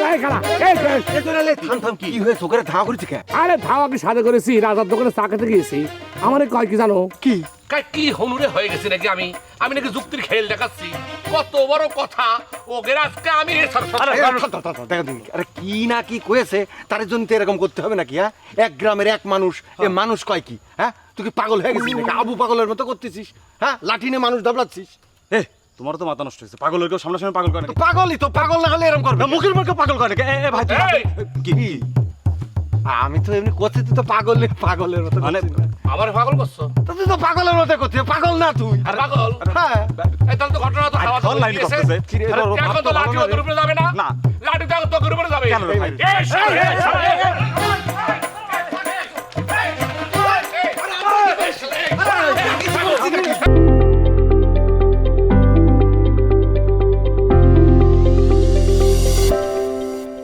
এই খালা থাম কি হয়েছে ওখানে ধাওয়া করেছে কে? আরে ধাওয়া কি সাথে করেছি, রাজার দোকানে চা খেতে গিয়েছি। আমার কয় কি জানো, কি কি হনুরে হয়ে গেছে নাকি আমি আমি নাকি যুক্তির খেল দেখাচ্ছি? কত বড় কথা ওকে আজকে আমি আরে কি না কি কয়েছে তার জন্য তো এরকম করতে হবে নাকি? হ্যাঁ, এক গ্রামের এক মানুষ, এ মানুষ কয় কি? হ্যাঁ, তুই কি পাগল হয়ে গেছিস নাকি? আবু পাগলের মতো করতেছিস? হ্যাঁ, লাঠি নিয়ে মানুষ দাবলাচ্ছিস। এ তোমার তো মাথা নষ্ট হয়েছে, পাগলের কেউ সামনাসামনি পাগল করে তো পাগলই তো, পাগল না হলে এরকম করবে? মুখের মুখে পাগল করে নাকি? এ ভাই এই! কি আমি তো এমনি করছি, তুই তো পাগলের মতো মানে করছিস না। আমার পাগল করছো? তো তুই তো পাগলের মতো করছিস, পাগল না তুই? পাগল? হ্যাঁ, এই তাহলে তো ঘটনা তো হাওয়া ধর লাইন করতেছে। আরে ওর এখন তো লাঠি ওদের উপরে যাবে না? না। লাঠি তো তোর উপরে যাবে। কেন রে ভাই? এই,